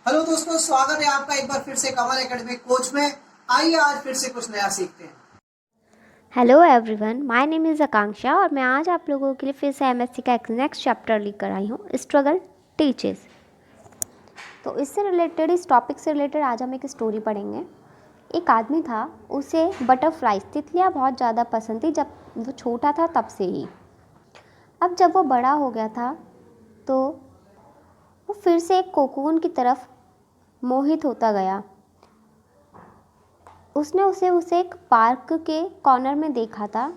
Hello दोस्तों, स्वागत है आपका एक बार फिर से कमल एकेडमी कोच में। आइए आज फिर से कुछ नया सीखते हैं। Hello everyone, my name is Akanksha और मैं आज आप लोगों के लिए फिर से एमएससी का एक नेक्स्ट चैप्टर लेकर आई हूँ, स्ट्रगल टीचेस। तो इससे रिलेटेड, इस टॉपिक से रिलेटेड आज हम एक स्टोरी पढ़ेंगे। एक आदमी था, उसे बटरफ्लाइज, तितलियाँ बहुत ज़्यादा पसंद थी जब वो छोटा था तब से ही। अब जब वो बड़ा हो गया था तो वो फिर से एक कोकून की तरफ मोहित होता गया। उसने उसे एक पार्क के कॉर्नर में देखा था,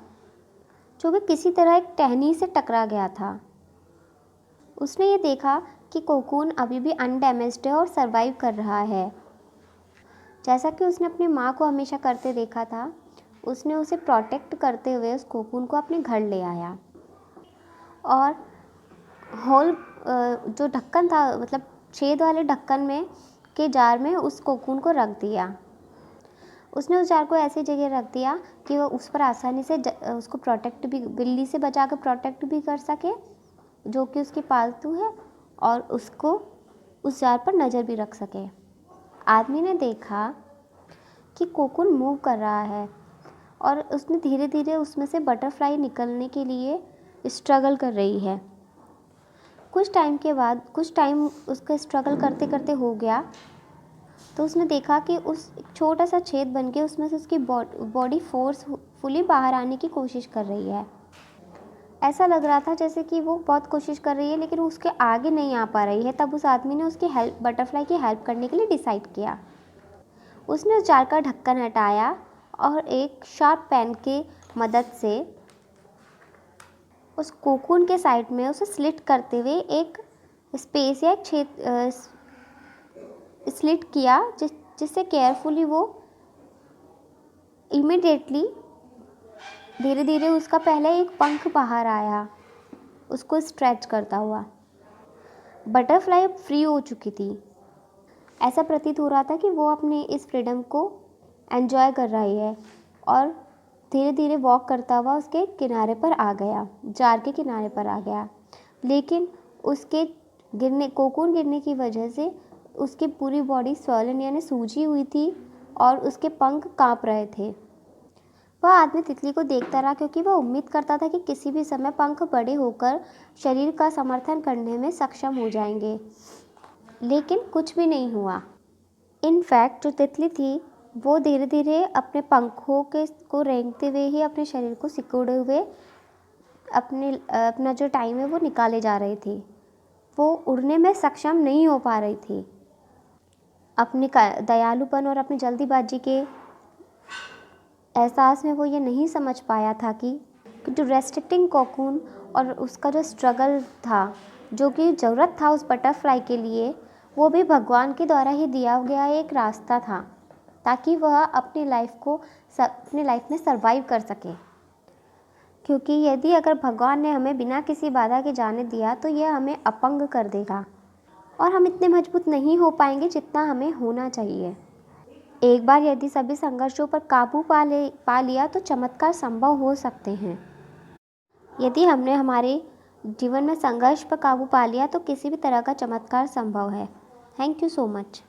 जो भी किसी तरह एक टहनी से टकरा गया था। उसने ये देखा कि कोकून अभी भी अनडैमेज्ड है और सरवाइव कर रहा है, जैसा कि उसने अपनी माँ को हमेशा करते देखा था। उसने उसे प्रोटेक्ट करते हुए उस कोकून को अपने घर ले आया और होल जो ढक्कन था, मतलब छेद वाले ढक्कन में के जार में उस कोकून को रख दिया। उसने उस जार को ऐसी जगह रख दिया कि वो उस पर आसानी से उसको प्रोटेक्ट भी, बिल्ली से बचा कर प्रोटेक्ट भी कर सके, जो कि उसकी पालतू है, और उसको उस जार पर नज़र भी रख सके। आदमी ने देखा कि कोकून मूव कर रहा है और उसने धीरे धीरे उसमें से बटरफ्लाई निकलने के लिए स्ट्रगल कर रही है। कुछ टाइम उसका स्ट्रगल करते करते हो गया तो उसने देखा कि उस छोटा सा छेद बन के उसमें से उसकी बॉडी फोर्सफुली बाहर आने की कोशिश कर रही है। ऐसा लग रहा था जैसे कि वो बहुत कोशिश कर रही है लेकिन वो उसके आगे नहीं आ पा रही है। तब उस आदमी ने उसकी बटरफ्लाई की हेल्प करने के लिए डिसाइड किया। उसने उस जार का ढक्कन हटाया और एक शार्प पेन की मदद से उस कोकून के साइड में उसे स्लिट करते हुए एक स्पेस या एक छेद स्लिट किया, जिससे केयरफुली वो इमिडिएटली धीरे धीरे उसका पहले एक पंख बाहर आया, उसको स्ट्रेच करता हुआ। बटरफ्लाई अब फ्री हो चुकी थी। ऐसा प्रतीत हो रहा था कि वो अपने इस फ्रीडम को एंजॉय कर रही है और धीरे धीरे वॉक करता हुआ उसके किनारे पर आ गया, जार के किनारे पर आ गया। लेकिन उसके कोकून गिरने की वजह से उसकी पूरी बॉडी स्वॉलन यानी सूजी हुई थी और उसके पंख कांप रहे थे। वह आदमी तितली को देखता रहा क्योंकि वह उम्मीद करता था कि किसी भी समय पंख बड़े होकर शरीर का समर्थन करने में सक्षम हो जाएंगे, लेकिन कुछ भी नहीं हुआ। इनफैक्ट जो तितली थी वो धीरे धीरे अपने पंखों को रेंगते हुए ही अपने शरीर को सिकोड़े हुए अपना जो टाइम है वो निकाले जा रही थी। वो उड़ने में सक्षम नहीं हो पा रही थी। अपने दयालुपन और अपनी जल्दीबाजी के एहसास में वो ये नहीं समझ पाया था कि जो रेस्ट्रिक्टिंग कोकून और उसका जो स्ट्रगल था, जो कि ज़रूरत था उस बटरफ्लाई के लिए, वो भी भगवान के द्वारा ही दिया गया एक रास्ता था ताकि वह अपनी लाइफ में सरवाइव कर सके। क्योंकि यदि अगर भगवान ने हमें बिना किसी बाधा के जाने दिया तो यह हमें अपंग कर देगा और हम इतने मजबूत नहीं हो पाएंगे जितना हमें होना चाहिए। एक बार यदि सभी संघर्षों पर काबू पा लिया तो चमत्कार संभव हो सकते हैं। यदि हमने हमारे जीवन में संघर्ष पर काबू पा लिया तो किसी भी तरह का चमत्कार संभव है। Thank you so much.